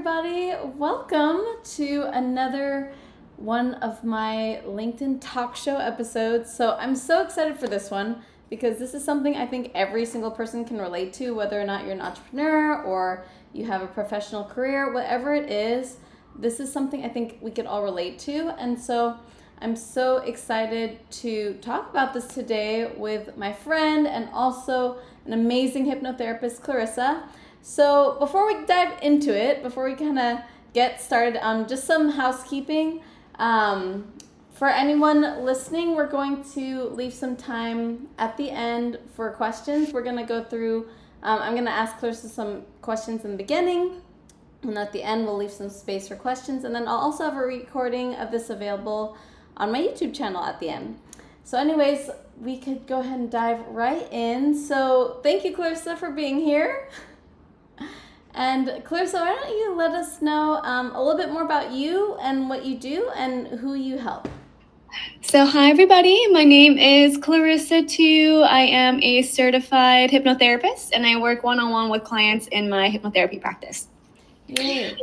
everybody. Welcome to another one of my LinkedIn talk show episodes. So I'm so excited for this one because this is something I think every single person can relate to, whether or not you're an entrepreneur or you have a professional career, whatever it is. This is something I think we could all relate to. And so I'm so excited to talk about this today with my friend and also an amazing hypnotherapist, Clarissa. So before we dive into it, before we kind of get started, just some housekeeping. For anyone listening, we're going to leave some time at the end for questions. We're going to go through, I'm going to ask Clarissa some questions in the beginning, and at the end we'll leave some space for questions. And then I'll also have a recording of this available on my YouTube channel at the end. So anyways, we could go ahead and dive right in. So thank you, Clarissa, for being here. And Clarissa, why don't you let us know a little bit more about you and what you do and who you help? So hi everybody, my name is Clarissa Tu. I am a certified hypnotherapist and I work one-on-one with clients in my hypnotherapy practice. Yay.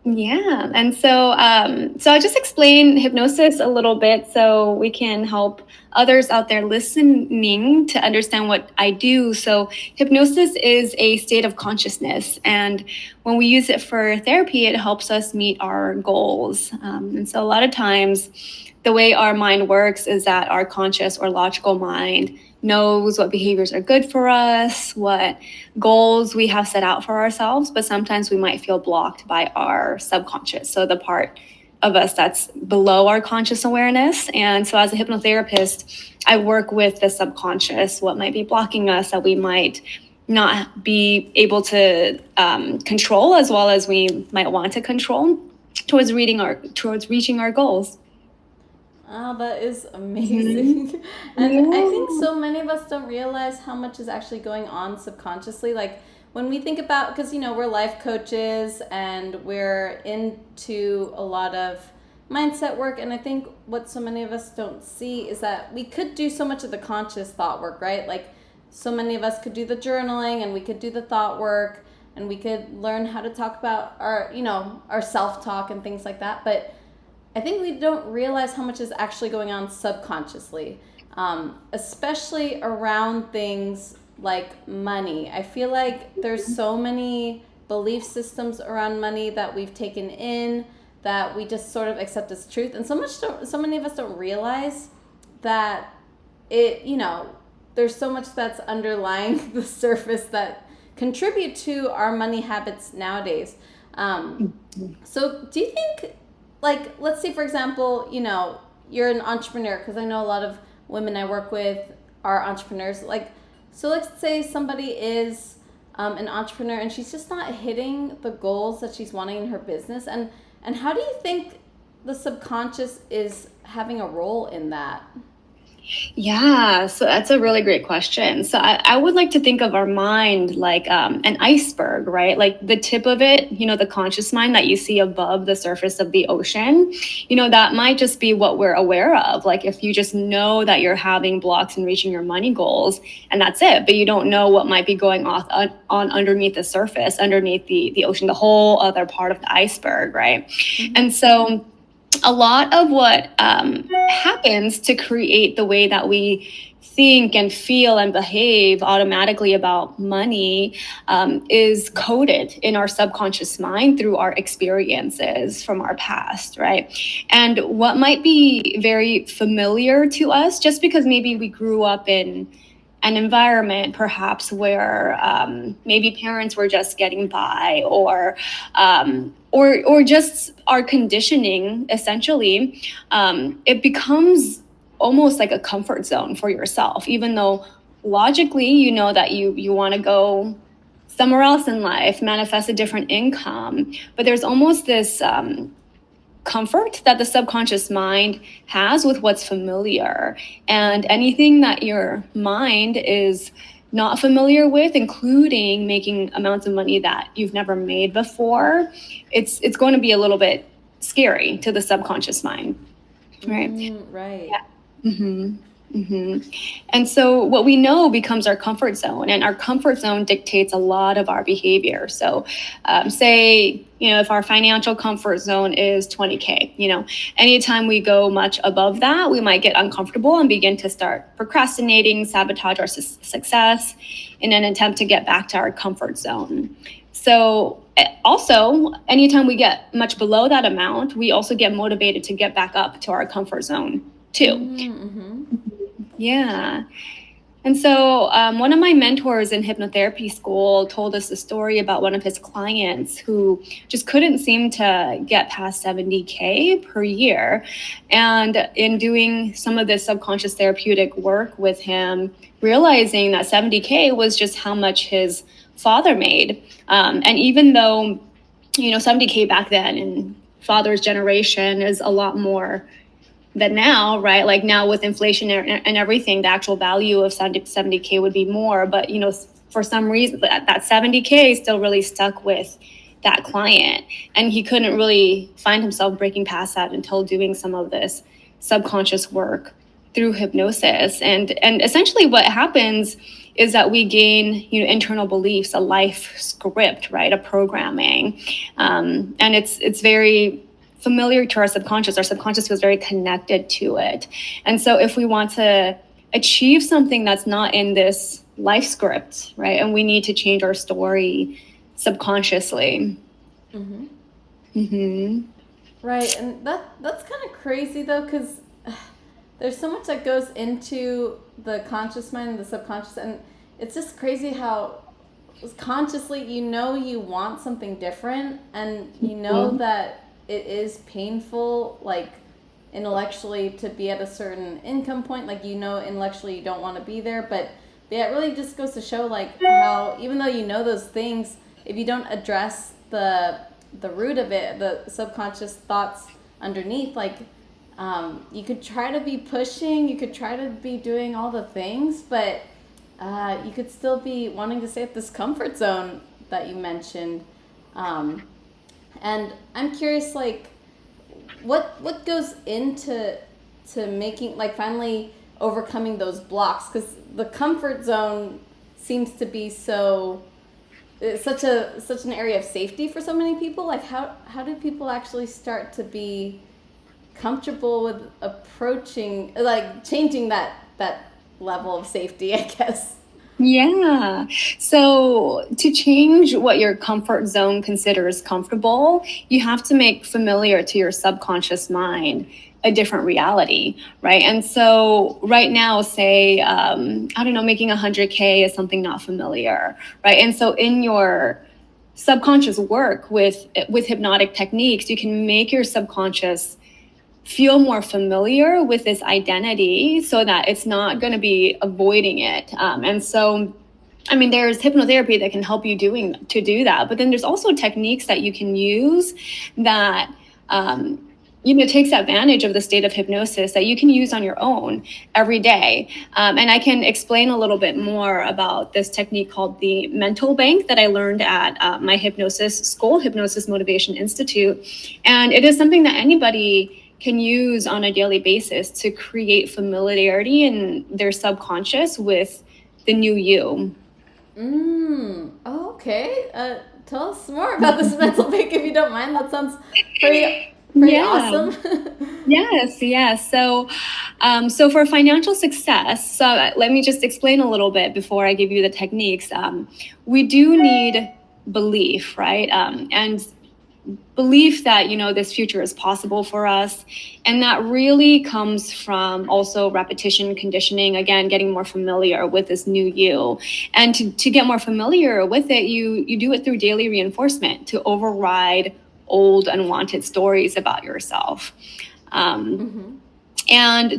Yeah, and so I'll just explain hypnosis a little bit so we can help others out there listening to understand what I do. So hypnosis is a state of consciousness, and when we use it for therapy, it helps us meet our goals. And so a lot of times, the way our mind works is that our conscious or logical mind knows what behaviors are good for us, what goals we have set out for ourselves, but sometimes we might feel blocked by our subconscious. So the part of us that's below our conscious awareness. And so as a hypnotherapist, I work with the subconscious, what might be blocking us that we might not be able to control as well as we might want to control towards reaching our goals. Oh, that is amazing. Mm-hmm. And I think so many of us don't realize how much is actually going on subconsciously. Like when we think about, because, we're life coaches and we're into a lot of mindset work. And I think what so many of us don't see is that we could do so much of the conscious thought work, right? Like so many of us could do the journaling and we could do the thought work and we could learn how to talk about our, our self-talk and things like that. But I think we don't realize how much is actually going on subconsciously, especially around things like money. I feel like there's so many belief systems around money that we've taken in that we just sort of accept as truth. And so many of us don't realize that there's so much that's underlying the surface that contribute to our money habits nowadays. So do you think, like, let's say, for example, you're an entrepreneur, because I know a lot of women I work with are entrepreneurs. Like, so let's say somebody is an entrepreneur and she's just not hitting the goals that she's wanting in her business. And how do you think the subconscious is having a role in that? Yeah, so that's a really great question. So I would like to think of our mind like an iceberg, right? Like the tip of it, the conscious mind that you see above the surface of the ocean, that might just be what we're aware of. Like if you just know that you're having blocks in reaching your money goals and that's it, but you don't know what might be going on underneath the surface, underneath the ocean, the whole other part of the iceberg, right? Mm-hmm. And so a lot of what happens to create the way that we think and feel and behave automatically about money is coded in our subconscious mind through our experiences from our past, right? And what might be very familiar to us, just because maybe we grew up in an environment perhaps where maybe parents were just getting by or just our conditioning, essentially, it becomes almost like a comfort zone for yourself, even though logically you know that you want to go somewhere else in life, manifest a different income, but there's almost this comfort that the subconscious mind has with what's familiar. And anything that your mind is not familiar with, including making amounts of money that you've never made before, it's going to be a little bit scary to the subconscious mind, right? Right. Yeah. Mm-hmm. And so what we know becomes our comfort zone, and our comfort zone dictates a lot of our behavior. So say, if our financial comfort zone is 20K, anytime we go much above that, we might get uncomfortable and begin to start procrastinating, sabotage our success in an attempt to get back to our comfort zone. So also, anytime we get much below that amount, we also get motivated to get back up to our comfort zone too. Mm-hmm. Yeah. And so one of my mentors in hypnotherapy school told us a story about one of his clients who just couldn't seem to get past 70K per year. And in doing some of this subconscious therapeutic work with him, realizing that 70K was just how much his father made. And even though, 70K back then in father's generation is a lot more than now, right? Like now with inflation and everything, the actual value of 70K would be more. But, for some reason, that 70K still really stuck with that client. And he couldn't really find himself breaking past that until doing some of this subconscious work through hypnosis. And essentially what happens is that we gain, internal beliefs, a life script, right? A programming. And it's very familiar to our subconscious. Our subconscious feels very connected to it. And so if we want to achieve something that's not in this life script, right, and we need to change our story subconsciously. Right, and that's kind of crazy though, because there's so much that goes into the conscious mind and the subconscious, and it's just crazy how consciously you want something different, and that it is painful, like intellectually, to be at a certain income point. Like, intellectually you don't want to be there, but yeah, it really just goes to show like how even though those things, if you don't address the root of it, the subconscious thoughts underneath, like you could try to be pushing, you could try to be doing all the things, but you could still be wanting to stay at this comfort zone that you mentioned. And I'm curious, like, what goes into making, like, finally overcoming those blocks? Because the comfort zone seems to be such an area of safety for so many people. Like, how do people actually start to be comfortable with approaching, like, changing that level of safety, I guess? Yeah. So to change what your comfort zone considers comfortable, you have to make familiar to your subconscious mind a different reality, right? And so right now, say, I don't know, making 100K is something not familiar, right? And so in your subconscious work with hypnotic techniques, you can make your subconscious feel more familiar with this identity so that it's not going to be avoiding it. And so, there's hypnotherapy that can help you to do that. But then there's also techniques that you can use that, takes advantage of the state of hypnosis that you can use on your own every day. And I can explain a little bit more about this technique called the mental bank that I learned at my hypnosis school, Hypnosis Motivation Institute. And it is something that anybody can use on a daily basis to create familiarity in their subconscious with the new you. Oh, okay. Tell us more about this mental bank, if you don't mind. That sounds pretty awesome. Yes. So for financial success, so let me just explain a little bit before I give you the techniques. We do need belief, right? And belief that, this future is possible for us. And that really comes from also repetition, conditioning, again, getting more familiar with this new you. And to get more familiar with it, you do it through daily reinforcement to override old unwanted stories about yourself. And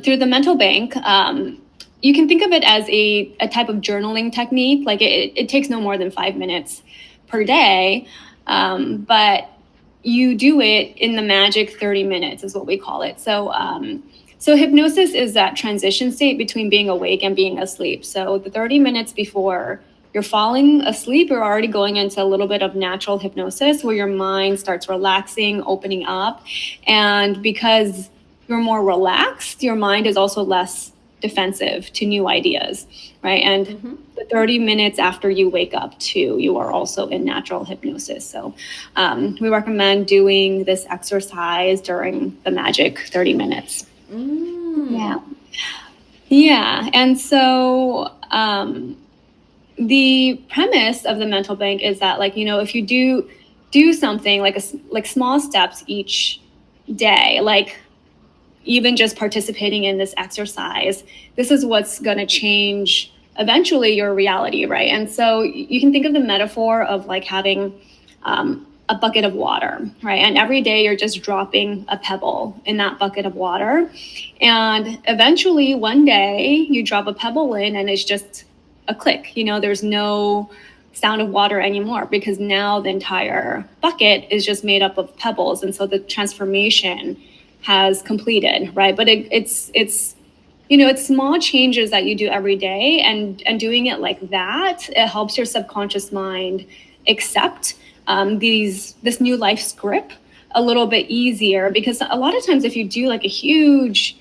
through the mental bank, you can think of it as a type of journaling technique. Like it takes no more than 5 minutes per day. But you do it in the magic 30 minutes is what we call it. So hypnosis is that transition state between being awake and being asleep. So the 30 minutes before you're falling asleep, you're already going into a little bit of natural hypnosis where your mind starts relaxing, opening up. And because you're more relaxed, your mind is also less defensive to new ideas, right? And the 30 minutes after you wake up too, you are also in natural hypnosis. So we recommend doing this exercise during the magic 30 minutes. Yeah. And so the premise of the mental bank is that, like, if you do something like small steps each day, like even just participating in this exercise, this is what's going to change eventually your reality, right? And so you can think of the metaphor of like having a bucket of water, right? And every day you're just dropping a pebble in that bucket of water. And eventually one day you drop a pebble in and it's just a click, there's no sound of water anymore, because now the entire bucket is just made up of pebbles. And so the transformation has completed, right? But it's small changes that you do every day, and doing it like that, it helps your subconscious mind accept this new life script a little bit easier. Because a lot of times if you do like a huge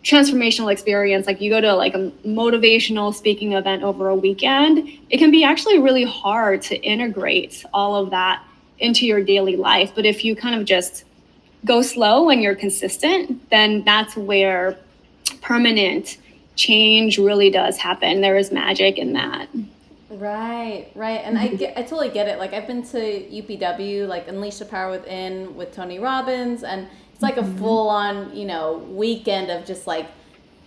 transformational experience, like you go to like a motivational speaking event over a weekend, it can be actually really hard to integrate all of that into your daily life. But if you kind of just go slow and you're consistent, then that's where permanent change really does happen. There is magic in that. Right. And I totally get it. Like I've been to UPW, like Unleash the Power Within with Tony Robbins, and it's like a full on, weekend of just like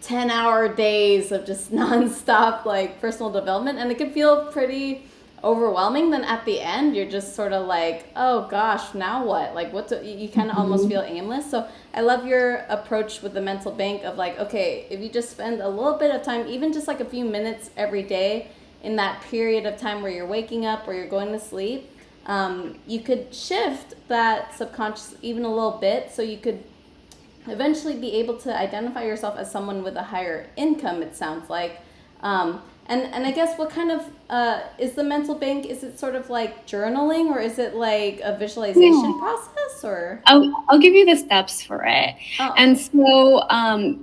10-hour days of just nonstop like personal development, and it can feel pretty overwhelming. Then at the end you're just sort of like, oh gosh, now what? Like you kind of almost feel aimless. So I love your approach with the mental bank of like, okay, if you just spend a little bit of time, even just like a few minutes every day in that period of time where you're waking up or you're going to sleep, you could shift that subconscious even a little bit, so you could eventually be able to identify yourself as someone with a higher income, it sounds like. And I guess what kind of is the mental bank? Is it sort of like journaling, or is it like a visualization process? Or I'll give you the steps for it. Oh. And so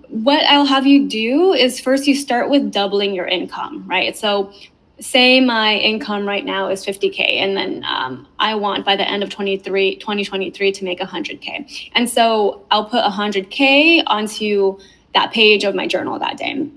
what I'll have you do is first you start with doubling your income, right? So say my income right now is 50K, and then I want by the end of 2023 to make 100K. And so I'll put 100K onto that page of my journal that day,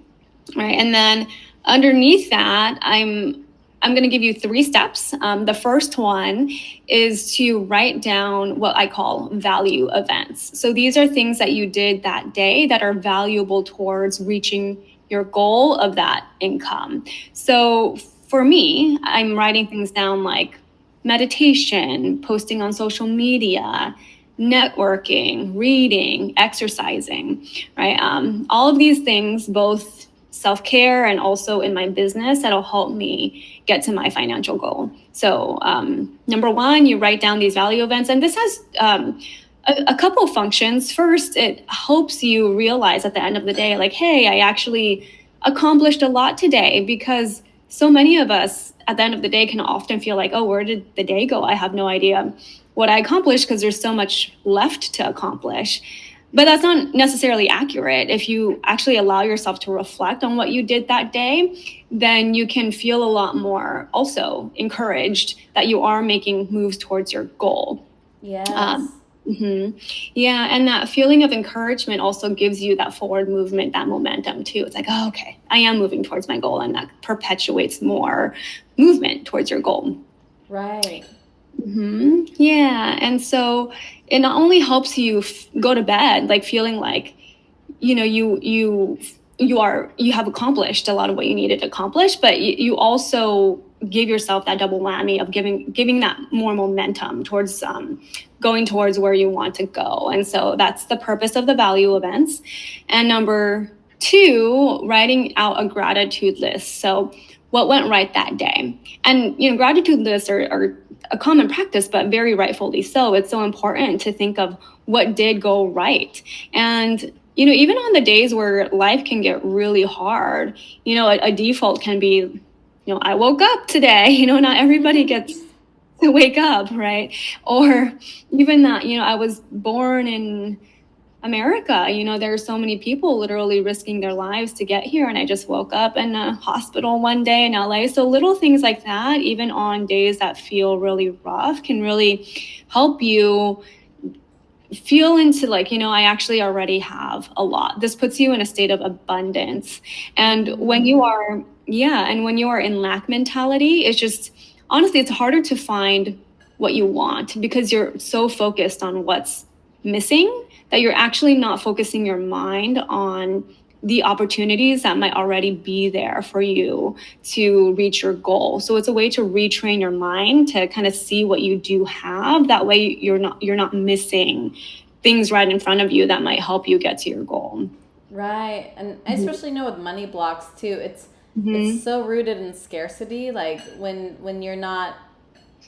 right? And then underneath that, I'm going to give you 3 steps. The first one is to write down what I call value events. So these are things that you did that day that are valuable towards reaching your goal of that income. So for me, I'm writing things down like meditation, posting on social media, networking, reading, exercising, right? All of these things, both self-care and also in my business, that'll help me get to my financial goal. So number 1, you write down these value events, and this has a couple of functions. First, it helps you realize at the end of the day, like, hey, I actually accomplished a lot today, because so many of us at the end of the day can often feel like, oh, where did the day go? I have no idea what I accomplished, because there's so much left to accomplish. But that's not necessarily accurate. If you actually allow yourself to reflect on what you did that day, then you can feel a lot more also encouraged that you are making moves towards your goal. Yes. Yeah, and that feeling of encouragement also gives you that forward movement, that momentum too. It's like, oh, okay, I am moving towards my goal, and that perpetuates more movement towards your goal. Right. Yeah, and so it not only helps you go to bed like feeling like, you have accomplished a lot of what you needed to accomplish, but you also give yourself that double whammy of giving that more momentum towards going towards where you want to go. And so that's the purpose of the value events. And number 2, writing out a gratitude list. So what went right that day? And gratitude lists are a common practice, but very rightfully so. It's so important to think of what did go right. And even on the days where life can get really hard, a default can be, I woke up today. Not everybody gets to wake up, right? Or even that, I was born in America. There are so many people literally risking their lives to get here. And I just woke up in a hospital one day in LA. So little things like that, even on days that feel really rough, can really help you feel into like, I actually already have a lot. This puts you in a state of abundance. And when you are, and when you are in lack mentality, it's just, honestly, it's harder to find what you want because you're so focused on what's missing that you're actually not focusing your mind on the opportunities that might already be there for you to reach your goal. So it's a way to retrain your mind to kind of see what you do have. That way you're not missing things right in front of you that might help you get to your goal. Right. And I especially know with money blocks too, it's so rooted in scarcity. Like when you're not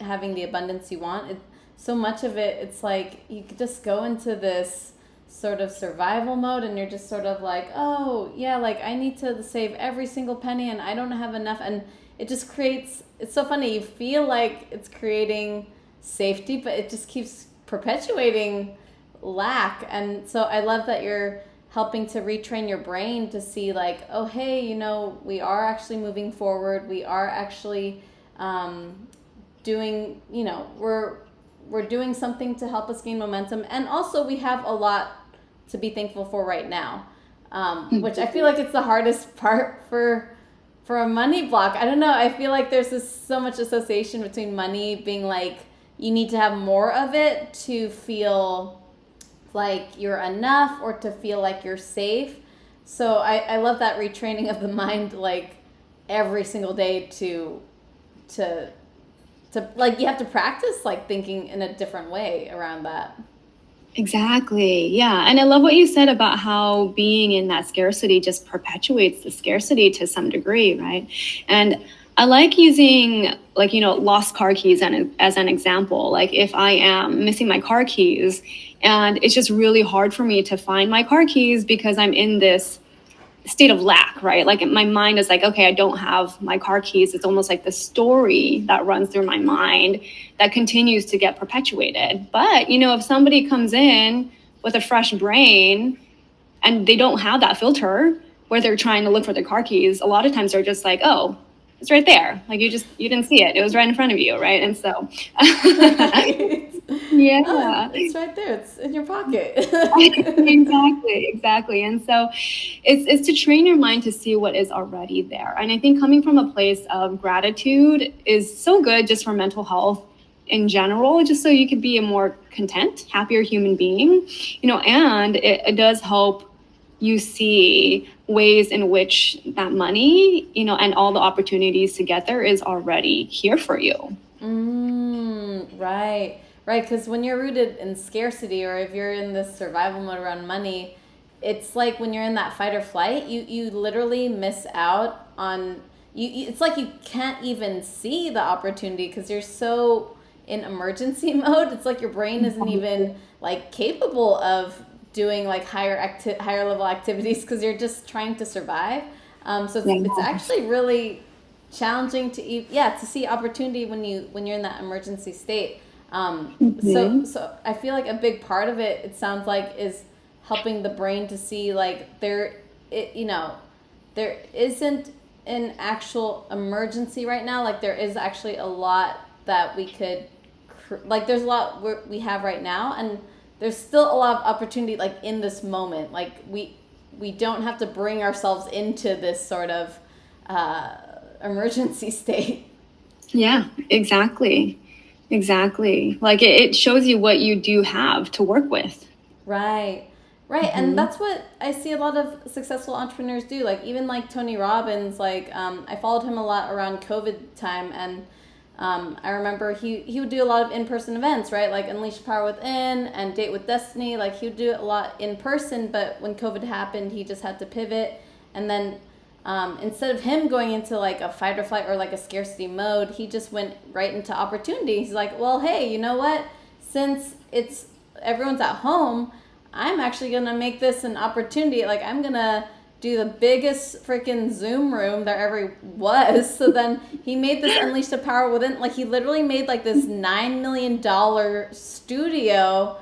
having the abundance you want, so much of it, it's like you could just go into this sort of survival mode and you're just sort of like, oh yeah, like I need to save every single penny and I don't have enough. And it just creates, it's so funny, you feel like it's creating safety, but it just keeps perpetuating lack. And so I love that you're helping to retrain your brain to see like, oh hey, we are actually moving forward, we are actually doing, we're doing something to help us gain momentum. And also we have a lot to be thankful for right now, which I feel like it's the hardest part for a money block. I don't know. I feel like there's so much association between money being like, you need to have more of it to feel like you're enough or to feel like you're safe. So I love that retraining of the mind, like every single day to like, you have to practice like thinking in a different way around that. Exactly. Yeah. And I love what you said about how being in that scarcity just perpetuates the scarcity to some degree, right? And I like using like, lost car keys as an example. Like if I am missing my car keys and it's just really hard for me to find my car keys because I'm in this state of lack, right? Like my mind is like, okay, I don't have my car keys. It's almost like the story that runs through my mind that continues to get perpetuated. But, if somebody comes in with a fresh brain and they don't have that filter where they're trying to look for their car keys, a lot of times they're just like, oh, it's right there. Like you didn't see it. It was right in front of you, right? And so, Right. yeah. Oh, it's right there. It's in your pocket. Exactly. And so it's to train your mind to see what is already there. And I think coming from a place of gratitude is so good just for mental health in general, just so you could be a more content, happier human being, and it does help you see ways in which that money, and all the opportunities to get there is already here for you. Right. Right, because when you're rooted in scarcity, or if you're in this survival mode around money, it's like when you're in that fight or flight, you literally miss out on it's like you can't even see the opportunity because you're so in emergency mode. It's like your brain isn't even like capable of doing like higher level activities because you're just trying to survive. So it's actually really challenging to see opportunity when you're in that emergency state. So I feel like a big part of it sounds like, is helping the brain to see like there isn't an actual emergency right now. Like there is actually a lot that we could, like there's a lot we have right now, and there's still a lot of opportunity like in this moment. Like we don't have to bring ourselves into this sort of emergency state. Yeah, exactly. Like it shows you what you do have to work with. Right. And that's what I see a lot of successful entrepreneurs do. Like even like Tony Robbins, like I followed him a lot around COVID time, and I remember he would do a lot of in-person events, right? Like Unleash Power Within and Date with Destiny. Like he would do it a lot in person, but when COVID happened, he just had to pivot. And then instead of him going into like a fight or flight or like a scarcity mode, he just went right into opportunity. He's like, well, hey, you know what? Since everyone's at home, I'm actually going to make this an opportunity. Like I'm going to do the biggest freaking Zoom room there ever was. So then he made this Unleash the Power Within. Like he literally made like this $9 million studio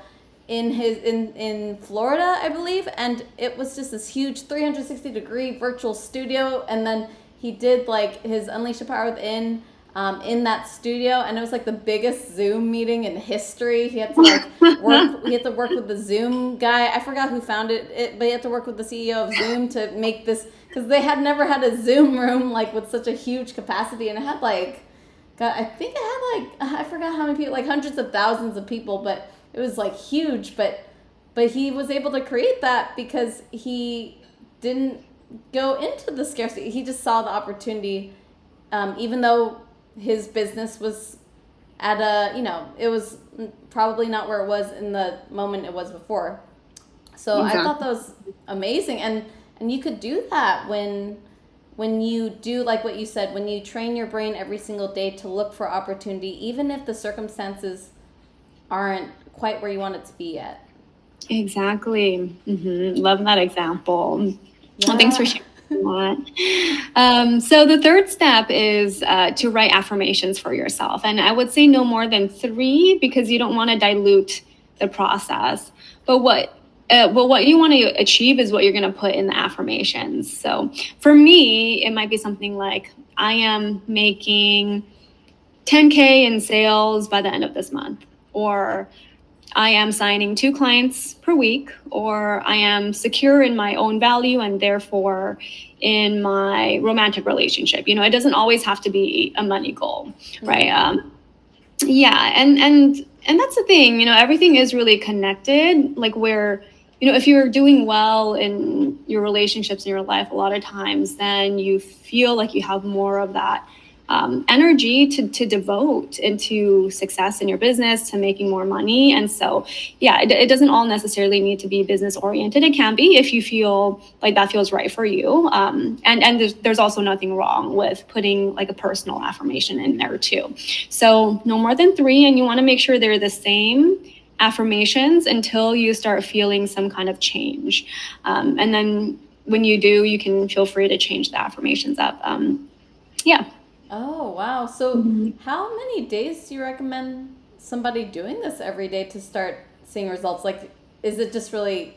in Florida, I believe, and it was just this huge 360-degree virtual studio, and then he did like his Unleash the Power Within in that studio, and it was like the biggest Zoom meeting in history. He had to work with the Zoom guy. I forgot who founded it, but he had to work with the CEO of Zoom to make this, because they had never had a Zoom room like with such a huge capacity, and it had like, God, I think it had like, I forgot how many people, like hundreds of thousands of people, but it was like huge. But he was able to create that because he didn't go into the scarcity. He just saw the opportunity, even though his business was at a, it was probably not where it was in the moment it was before. So exactly. I thought that was amazing. And you could do that when you do, like what you said, when you train your brain every single day to look for opportunity, even if the circumstances aren't quite where you want it to be yet. Exactly. Love that example. Yeah. Well, thanks for sharing that. So the third step is to write affirmations for yourself. And I would say no more than 3, because you don't want to dilute the process. But what you want to achieve is what you're going to put in the affirmations. So for me, it might be something like, I am making 10K in sales by the end of this month, or I am signing 2 clients per week, or I am secure in my own value and therefore in my romantic relationship. It doesn't always have to be a money goal, right? Yeah, and that's the thing. Everything is really connected. Like where, if you're doing well in your relationships in your life, a lot of times, then you feel like you have more of that energy to devote into success in your business, to making more money. And so, yeah, it doesn't all necessarily need to be business oriented. It can be if you feel like that feels right for you. And there's also nothing wrong with putting like a personal affirmation in there too. So no more than 3, and you want to make sure they're the same affirmations until you start feeling some kind of change. And then when you do, you can feel free to change the affirmations up. Yeah. Oh, wow. So how many days do you recommend somebody doing this every day to start seeing results? Like, is it just really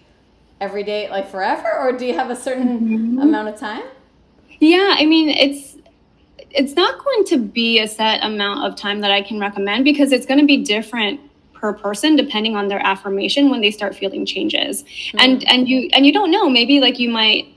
every day, like forever, or do you have a certain amount of time? Yeah, I mean, it's not going to be a set amount of time that I can recommend, because it's going to be different per person depending on their affirmation when they start feeling changes. And you don't know, maybe like you might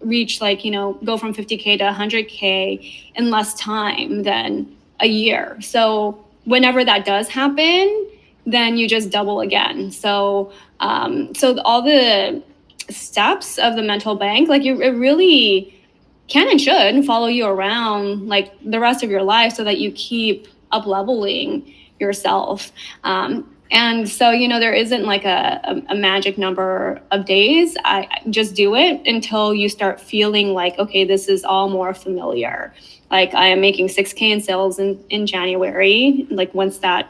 reach like, go from 50K to 100K in less time than a year. So whenever that does happen, then you just double again. So all the steps of the mental bank, like it really can and should follow you around like the rest of your life, so that you keep up leveling yourself. And so, there isn't like a magic number of days. I just do it until you start feeling like, okay, this is all more familiar. Like I am making 6K in sales in January. Like once that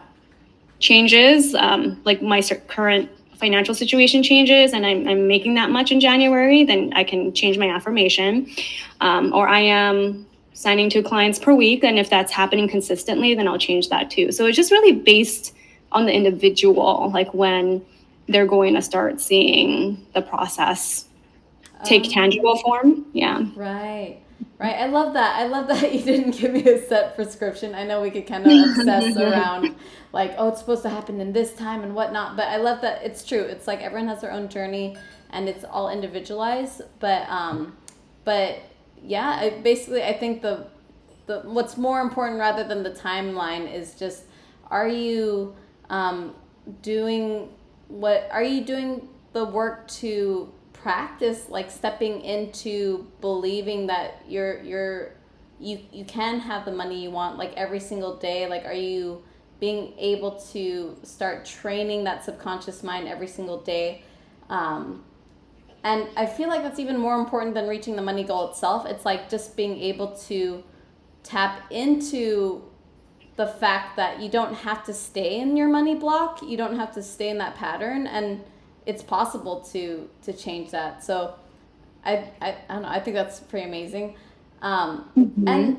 changes, like my current financial situation changes and I'm making that much in January, then I can change my affirmation. Or I am signing 2 clients per week. And if that's happening consistently, then I'll change that too. So it's just really based on the individual, like when they're going to start seeing the process take tangible form. Yeah. Right. I love that you didn't give me a set prescription. I know we could kind of obsess around like, oh, it's supposed to happen in this time and whatnot. But I love that it's true. It's like everyone has their own journey and it's all individualized. But yeah, I think the what's more important rather than the timeline is just, are you doing the work to practice, like stepping into believing that you can have the money you want, like every single day? Like, are you being able to start training that subconscious mind every single day? And I feel like that's even more important than reaching the money goal itself. It's like just being able to tap into the fact that you don't have to stay in your money block. You don't have to stay in that pattern, and it's possible to change that. So I don't know, I think that's pretty amazing. And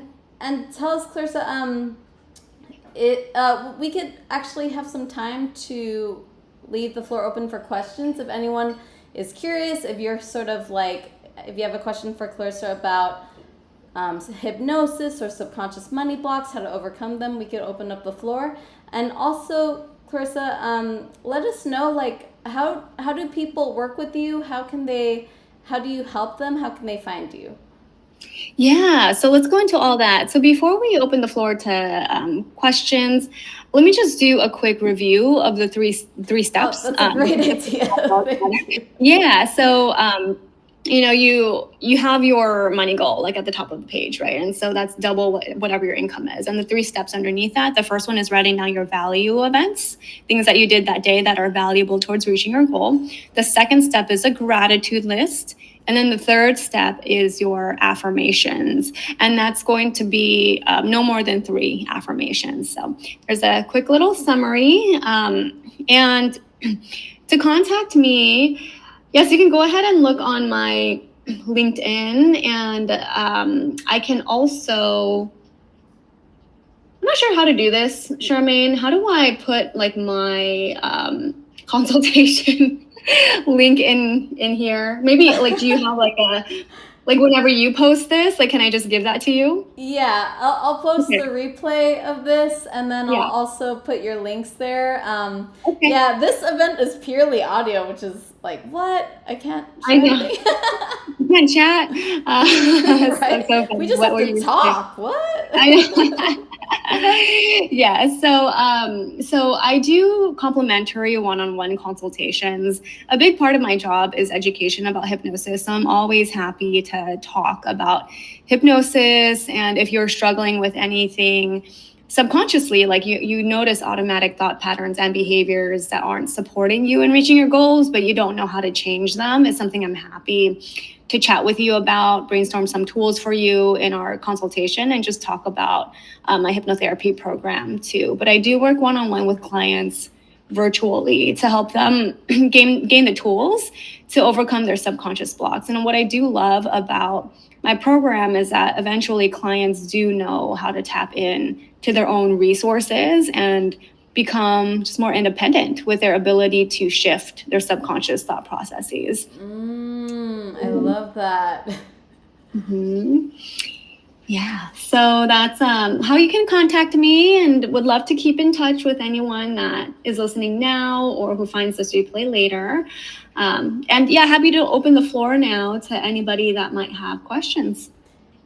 tell us, Clarissa, we could actually have some time to leave the floor open for questions. If anyone is curious, if you're sort of like, if you have a question for Clarissa about hypnosis or subconscious money blocks, how to overcome them, we could open up the floor. And also, Clarissa, let us know, like, how do people work with you? How do you help them? How can they find you? Yeah, so let's go into all that. So before we open the floor to questions, let me just do a quick review of the three steps. Oh, that's a great idea. Thank you. Yeah, so you have your money goal like at the top of the page, right? And so that's double whatever your income is. And the 3 steps underneath that, the first one is writing down your value events, things that you did that day that are valuable towards reaching your goal. The second step is a gratitude list. And then the third step is your affirmations. And that's going to be no more than 3 affirmations. So there's a quick little summary. And to contact me, yes, you can go ahead and look on my LinkedIn. And I can also, I'm not sure how to do this, Charmaine. How do I put like my consultation link in here? Maybe like, do you have like whenever you post this, like, can I just give that to you? Yeah, I'll post the replay of this, and then I'll also put your links there. Yeah, this event is purely audio, which is like, what? I can't chat. I know. You can't chat. Right? So we just have to talk. What? Yeah, so I do complimentary one-on-one consultations. A big part of my job is education about hypnosis, so I'm always happy to talk about hypnosis. And if you're struggling with anything subconsciously, like you notice automatic thought patterns and behaviors that aren't supporting you in reaching your goals, but you don't know how to change them, it's something I'm happy to chat with you about, brainstorm some tools for you in our consultation, and just talk about my hypnotherapy program too. But I do work one-on-one with clients virtually to help them gain the tools to overcome their subconscious blocks. And what I do love about my program is that eventually clients do know how to tap in to their own resources and become just more independent with their ability to shift their subconscious thought processes. I love that. Mm-hmm. Yeah, so that's how you can contact me, and would love to keep in touch with anyone that is listening now or who finds this replay later. And yeah, happy to open the floor now to anybody that might have questions.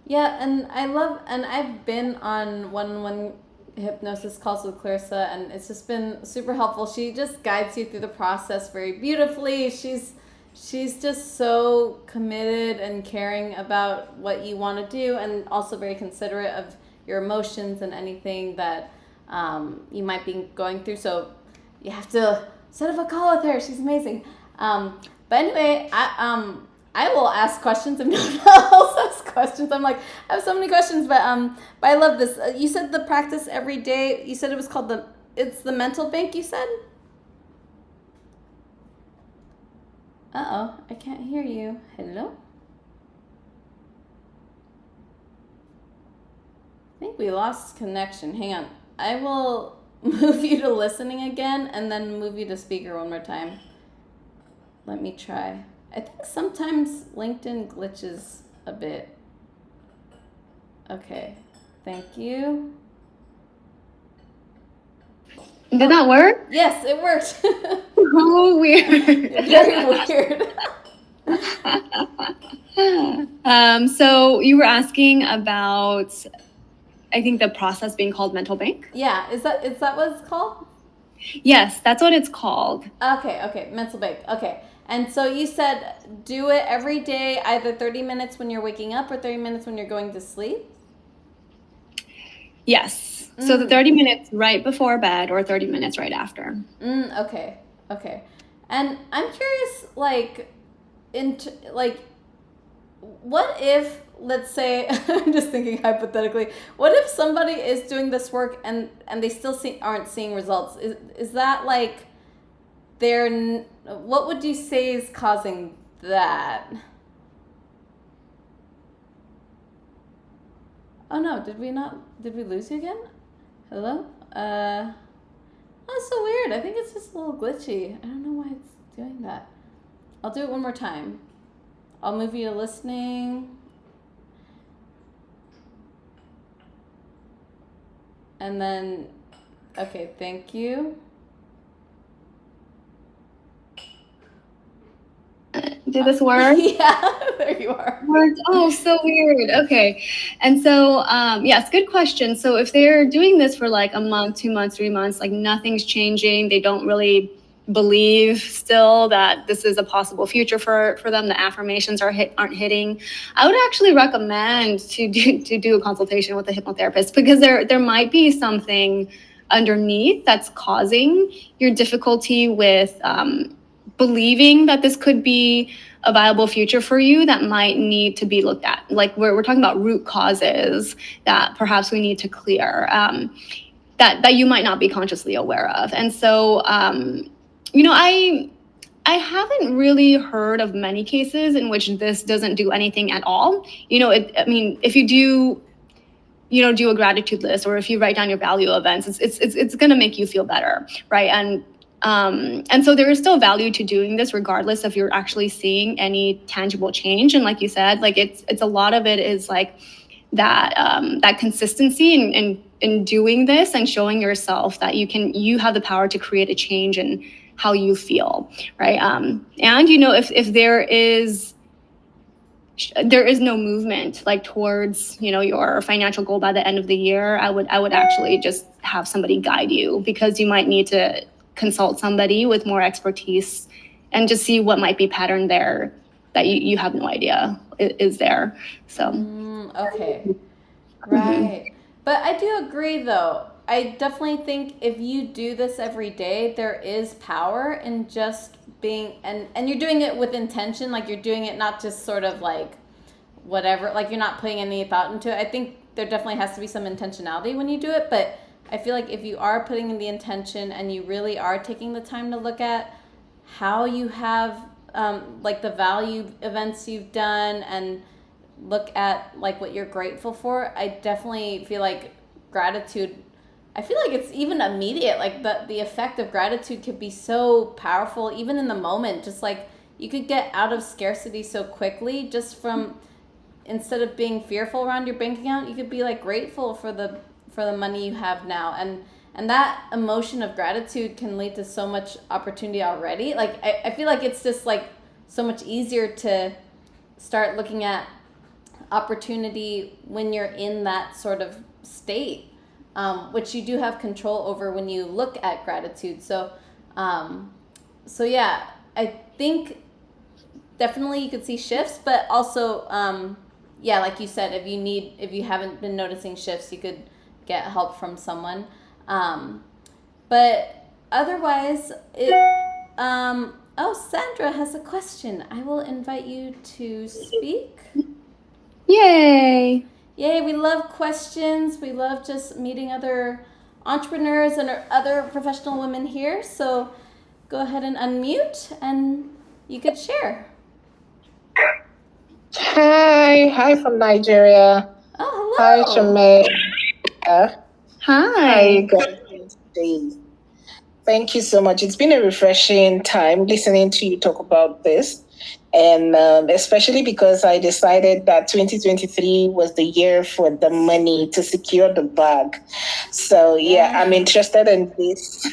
Yeah, and I've been on one-on-one hypnosis calls with Clarissa, and it's just been super helpful. She just guides you through the process very beautifully. She's just so committed and caring about what you want to do, and also very considerate of your emotions and anything that you might be going through. So you have to set up a call with her. She's amazing. But anyway, I will ask questions if no one else asks questions. I'm like, I have so many questions, but I love this. You said the practice every day. You said it was called it's the mental bank, you said? Uh-oh, I can't hear you. Hello? I think we lost connection. Hang on. I will move you to listening again and then move you to speaker one more time. Let me try. I think sometimes LinkedIn glitches a bit. Okay, thank you. Did that work? Yes, it worked. Oh, weird. Very weird. So you were asking about, I think, the process being called mental bank? Yeah, is that what it's called? Yes, that's what it's called. Okay, mental bank. Okay. And so you said do it every day, either 30 minutes when you're waking up or 30 minutes when you're going to sleep? Yes. So the 30 minutes right before bed or 30 minutes right after. Okay. And I'm curious, what if, let's say, I'm just thinking hypothetically, what if somebody is doing this work and they still aren't seeing results? Is that like what would you say is causing that? Oh no, did we lose you again? Hello? That's so weird. I think it's just a little glitchy. I don't know why it's doing that. I'll do it one more time. I'll move you to listening. And then, okay, thank you. Did this work? Yeah, there you are. Worked. Oh, so weird. Okay. And so, yes, good question. So if they're doing this for like a month, 2 months, 3 months, like nothing's changing, they don't really believe still that this is a possible future for them, the affirmations aren't hitting, I would actually recommend to do a consultation with a hypnotherapist, because there might be something underneath that's causing your difficulty with believing that this could be a viable future for you, that might need to be looked at. Like we're talking about root causes that perhaps we need to clear, that you might not be consciously aware of. And so, I haven't really heard of many cases in which this doesn't do anything at all. If you do, do a gratitude list, or if you write down your value events, it's going to make you feel better, right? And so there is still value to doing this, regardless if you're actually seeing any tangible change. And like you said, like it's a lot of it is like that consistency in doing this and showing yourself that you have the power to create a change in how you feel, right? And if there is no movement like towards your financial goal by the end of the year, I would actually just have somebody guide you, because you might need to consult somebody with more expertise and just see what might be patterned there that you have no idea is there. So okay, right. But I do agree, though. I definitely think if you do this every day, there is power in just being, and you're doing it with intention, like you're doing it not just sort of like whatever, like you're not putting any thought into it. I think there definitely has to be some intentionality when you do it, but I feel like if you are putting in the intention and you really are taking the time to look at how you have like the value events you've done, and look at like what you're grateful for, I definitely feel like gratitude, I feel like it's even immediate. Like the effect of gratitude could be so powerful even in the moment. Just like you could get out of scarcity so quickly just from, instead of being fearful around your bank account, you could be like grateful for the money you have now, and that emotion of gratitude can lead to so much opportunity already. Like I feel like it's just like so much easier to start looking at opportunity when you're in that sort of state, which you do have control over when you look at gratitude. So yeah, I think definitely you could see shifts, but also yeah, like you said, if you haven't been noticing shifts, you could get help from someone. But otherwise, Sandra has a question. I will invite you to speak. Yay! Yay, we love questions. We love just meeting other entrepreneurs and other professional women here. So go ahead and unmute and you could share. Hi from Nigeria. Oh, hello. Hi, Shamae. Hi. How are you guys today? Thank you so much. It's been a refreshing time listening to you talk about this. And especially because I decided that 2023 was the year for the money to secure the bag. So, yeah, I'm interested in this.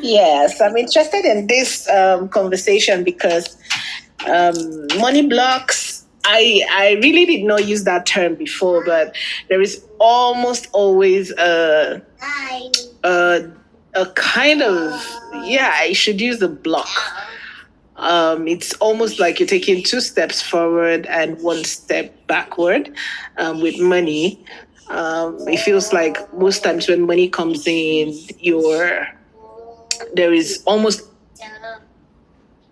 Yes, I'm interested in this conversation because money blocks, I really did not use that term before, but there is almost always a kind of, I should use the block. It's almost like you're taking 2 steps forward and 1 step backward with money. It feels like most times when money comes in, there is almost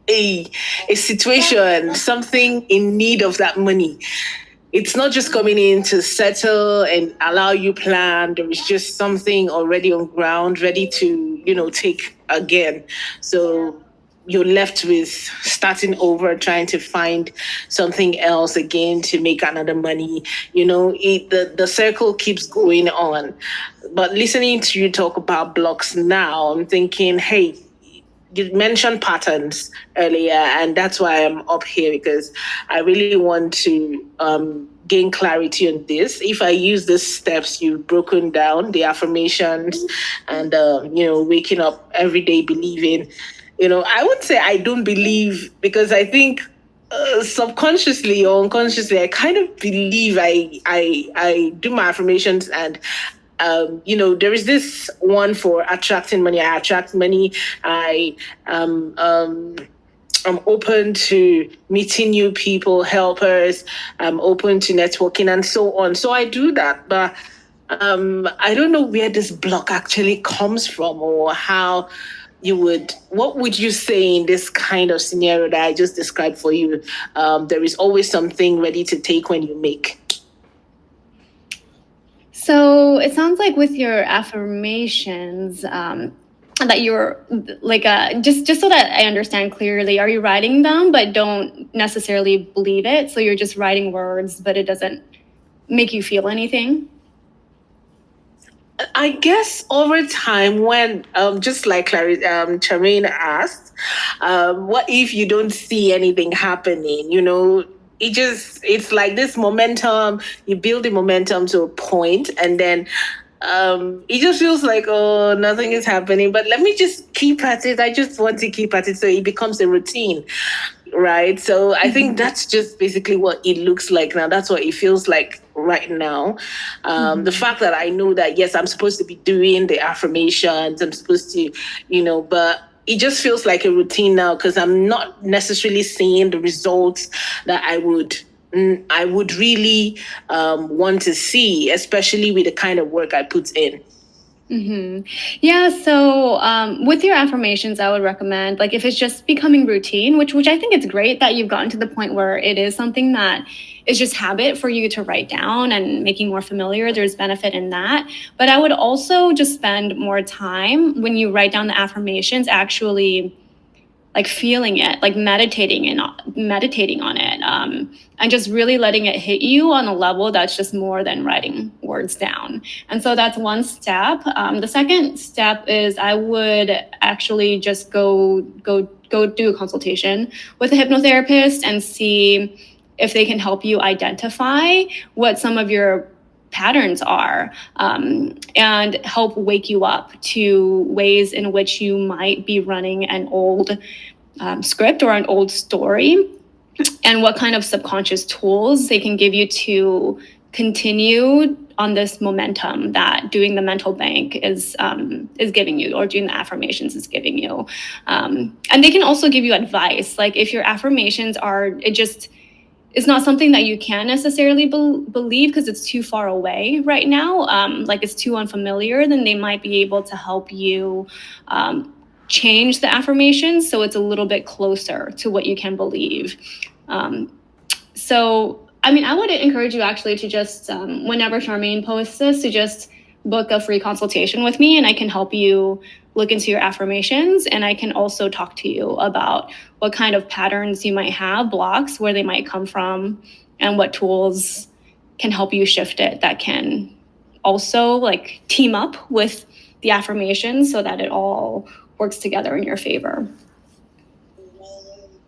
a situation, something in need of that money. It's not just coming in to settle and allow you plan. There is just something already on ground, ready to, take again. So you're left with starting over, trying to find something else again to make another money. The circle keeps going on. But listening to you talk about blocks now, I'm thinking, hey, you mentioned patterns earlier, and that's why I'm up here, because I really want to gain clarity on this. If I use the steps you've broken down, the affirmations, and waking up every day believing, I would say I don't believe, because I think subconsciously or unconsciously, I kind of believe I do my affirmations, and there is this one for attracting money. I attract money. I'm open to meeting new people, helpers. I'm open to networking and so on. So I do that, but I don't know where this block actually comes from, or how what would you say in this kind of scenario that I just described for you? There is always something ready to take when you make. So it sounds like with your affirmations, that you're like, just so that I understand clearly, are you writing them but don't necessarily believe it? So you're just writing words, but it doesn't make you feel anything? I guess over time, when just like Charmaine asked, what if you don't see anything happening? It's like this momentum. You build the momentum to a point, and then it just feels like, oh, nothing is happening. But let me just keep at it. I just want to keep at it, so it becomes a routine, right? So I think that's just basically what it looks like now. That's what it feels like right now. The fact that I know that, yes, I'm supposed to be doing the affirmations, I'm supposed to, but it just feels like a routine now, because I'm not necessarily seeing the results that I would really want to see, especially with the kind of work I put in. Yeah. So with your affirmations, I would recommend, like, if it's just becoming routine, which I think it's great that you've gotten to the point where it is something that is just habit for you to write down and making more familiar. There's benefit in that. But I would also just spend more time when you write down the affirmations, actually like feeling it, like meditating on it, and just really letting it hit you on a level that's just more than writing words down. And so that's one step. The second step is I would actually just go do a consultation with a hypnotherapist and see if they can help you identify what some of your patterns are, and help wake you up to ways in which you might be running an old script or an old story, and what kind of subconscious tools they can give you to continue on this momentum that doing the mental bank is giving you, or doing the affirmations is giving you. And they can also give you advice. Like, if your affirmations it's not something that you can necessarily believe because it's too far away right now, like it's too unfamiliar, then they might be able to help you change the affirmations so it's a little bit closer to what you can believe. So, I mean, I would encourage you actually to just, whenever Charmaine posts this, to just book a free consultation with me, and I can help you look into your affirmations, and I can also talk to you about what kind of patterns you might have, blocks, where they might come from, and what tools can help you shift it that can also like team up with the affirmations so that it all works together in your favor.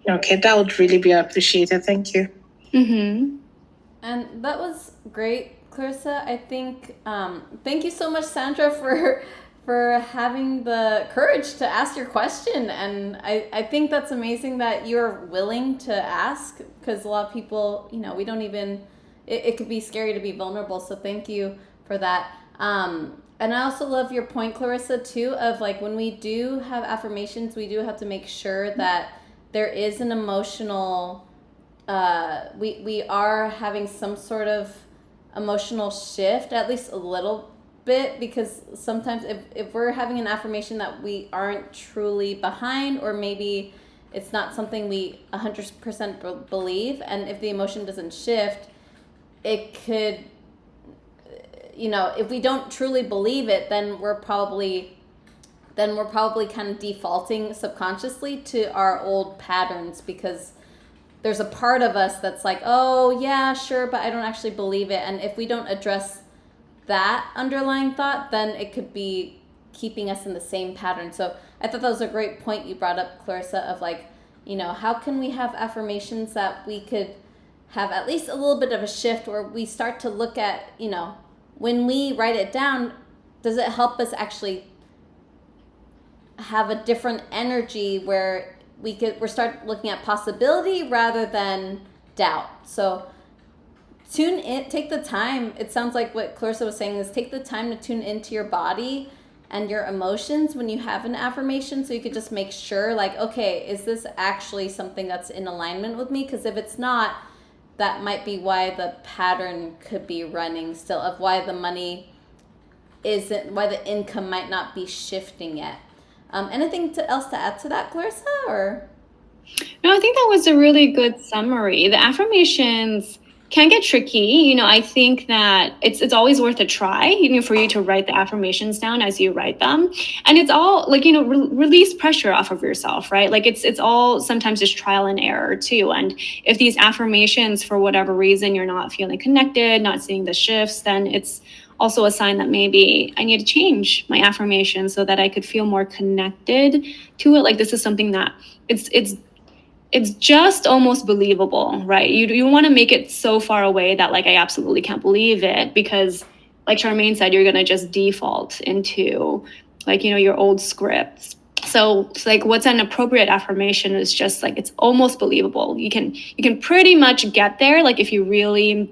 Okay, that would really be appreciated. Thank you. And that was great, Clarissa. I think, thank you so much, Sandra, for having the courage to ask your question. And I think that's amazing that you're willing to ask, because a lot of people, we don't even, it could be scary to be vulnerable. So thank you for that. And I also love your point, Clarissa, too, of like, when we do have affirmations, we do have to make sure that there is an emotional, we are having some sort of emotional shift, at least a little bit, because sometimes if we're having an affirmation that we aren't truly behind, or maybe it's not something we 100% believe, and if the emotion doesn't shift, it could, if we don't truly believe it, then we're probably then we're probably kind of defaulting subconsciously to our old patterns, because there's a part of us that's like, oh yeah, sure, but I don't actually believe it. And if we don't address that underlying thought, then it could be keeping us in the same pattern. So I thought that was a great point you brought up, Clarissa, of like, you know, how can we have affirmations that we could have at least a little bit of a shift where we start to look at, you know, when we write it down, does it help us actually have a different energy where we're start looking at possibility rather than doubt. So tune in, take the time. It sounds like what Clarissa was saying is take the time to tune into your body and your emotions when you have an affirmation, so you could just make sure, like, okay, is this actually something that's in alignment with me? Because if it's not, that might be why the pattern could be running still, of why the money isn't, why the income might not be shifting yet. Anything else to add to that, Clarissa? Or No, I think that was a really good summary. The affirmations can get tricky. You know, I think that it's always worth a try, you know, for you to write the affirmations down as you write them. And it's all like, you know, release pressure off of yourself, right? Like it's all sometimes just trial and error too. And if these affirmations, for whatever reason, you're not feeling connected, not seeing the shifts, then it's also a sign that maybe I need to change my affirmation so that I could feel more connected to it. Like this is something that it's just almost believable, right? You want to make it so far away that like I absolutely can't believe it, because like Charmaine said, you're going to just default into like, you know, your old scripts. So like what's an appropriate affirmation is just like, it's almost believable. You can pretty much get there, like if you really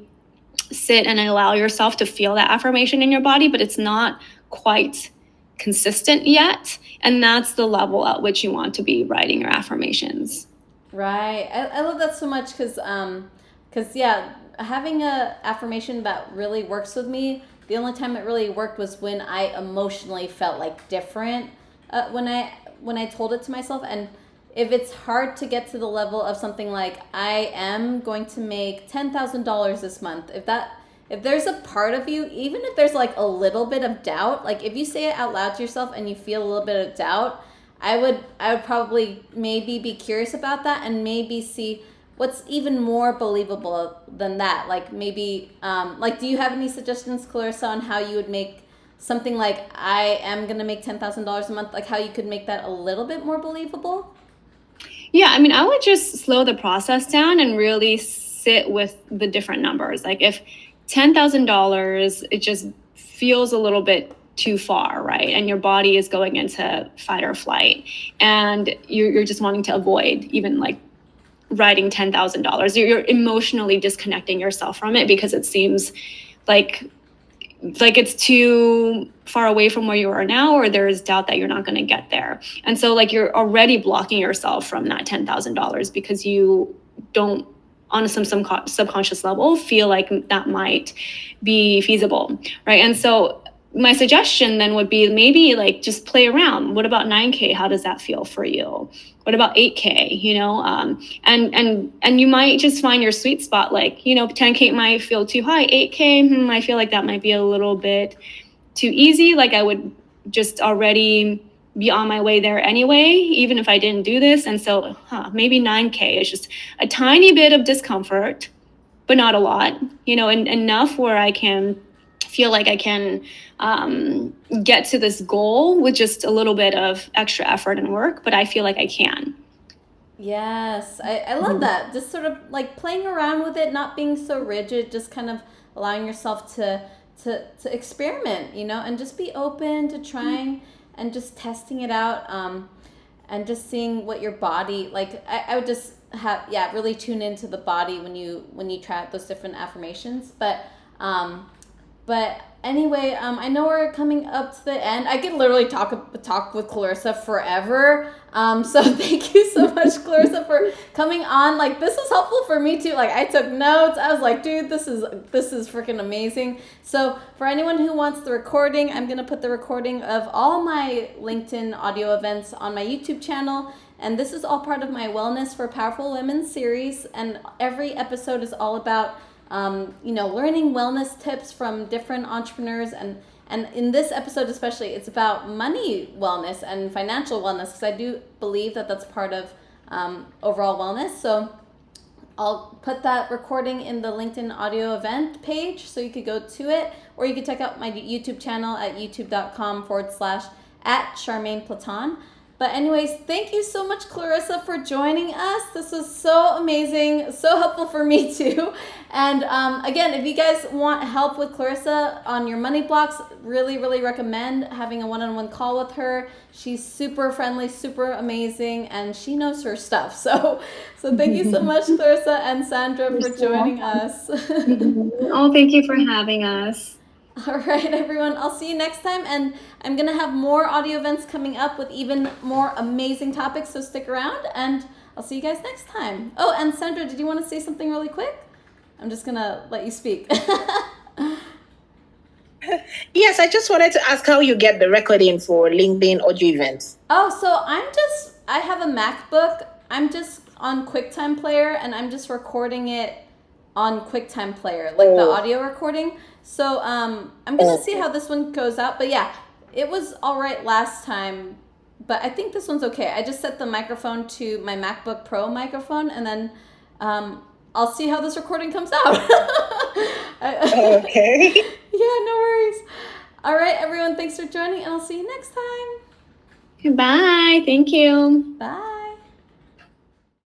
sit and allow yourself to feel that affirmation in your body, but it's not quite consistent yet. And that's the level at which you want to be writing your affirmations. Right. I love that so much because yeah, having a affirmation that really works with me, the only time it really worked was when I emotionally felt like different when I told it to myself. And if it's hard to get to the level of something like, I am going to make $10,000 this month, if there's a part of you, even if there's like a little bit of doubt, like if you say it out loud to yourself and you feel a little bit of doubt, I would probably maybe be curious about that and maybe see what's even more believable than that. Like maybe, like, do you have any suggestions, Clarissa, on how you would make something like, I am going to make $10,000 a month, like how you could make that a little bit more believable? Yeah, I mean, I would just slow the process down and really sit with the different numbers. Like if $10,000, it just feels a little bit too far, right? And your body is going into fight or flight, and you're just wanting to avoid even like writing $10,000. You're emotionally disconnecting yourself from it because it seems like it's too far away from where you are now, or there is doubt that you're not going to get there. And so like you're already blocking yourself from that $10,000 because you don't, on some subconscious level, feel like that might be feasible, right? And so my suggestion then would be maybe like just play around. What about 9K? How does that feel for you? What about 8K? You know, and you might just find your sweet spot. Like, you know, 10K might feel too high. 8K, I feel like that might be a little bit too easy. Like I would just already be on my way there anyway, even if I didn't do this. And so maybe 9K is just a tiny bit of discomfort, but not a lot, you know, and enough where I can feel like I can get to this goal with just a little bit of extra effort and work, but I feel like I can. Yes, I love that. Just sort of like playing around with it, not being so rigid, just kind of allowing yourself to experiment, you know, and just be open to trying and just testing it out, and just seeing what your body, like I would just have, really tune into the body when you try out those different affirmations. But anyway, I know we're coming up to the end. I could literally talk with Clarissa forever. So thank you so much, Clarissa, for coming on. Like, this was helpful for me too. Like, I took notes. I was like, dude, this is freaking amazing. So for anyone who wants the recording, I'm gonna put the recording of all my LinkedIn audio events on my YouTube channel. And this is all part of my Wellness for Powerful Women series. And every episode is all about learning wellness tips from different entrepreneurs and And in this episode especially, it's about money wellness and financial wellness, because I do believe that that's part of overall wellness. So I'll put that recording in the LinkedIn audio event page, so you could go to it, or you could check out my YouTube channel at youtube.com/@CharmainePlaton. But anyways, thank you so much, Clarissa, for joining us. This was so amazing, so helpful for me too. And again, if you guys want help with Clarissa on your money blocks, really, really recommend having a one-on-one call with her. She's super friendly, super amazing, and she knows her stuff. So thank you so much, Clarissa and Sandra, for joining us. Oh, thank you for having us. All right, everyone. I'll see you next time. And I'm going to have more audio events coming up with even more amazing topics. So stick around, and I'll see you guys next time. Oh, and Sandra, did you want to say something really quick? I'm just going to let you speak. Yes, I just wanted to ask how you get the recording for LinkedIn audio events. Oh, so I have a MacBook. I'm just on QuickTime Player, and I'm just recording it on QuickTime Player, like the audio recording. So I'm going to see how this one goes out. But yeah, it was all right last time, but I think this one's okay. I just set the microphone to my MacBook Pro microphone, and then I'll see how this recording comes out. Okay. Yeah, no worries. All right, everyone, thanks for joining, and I'll see you next time. Bye. Thank you. Bye.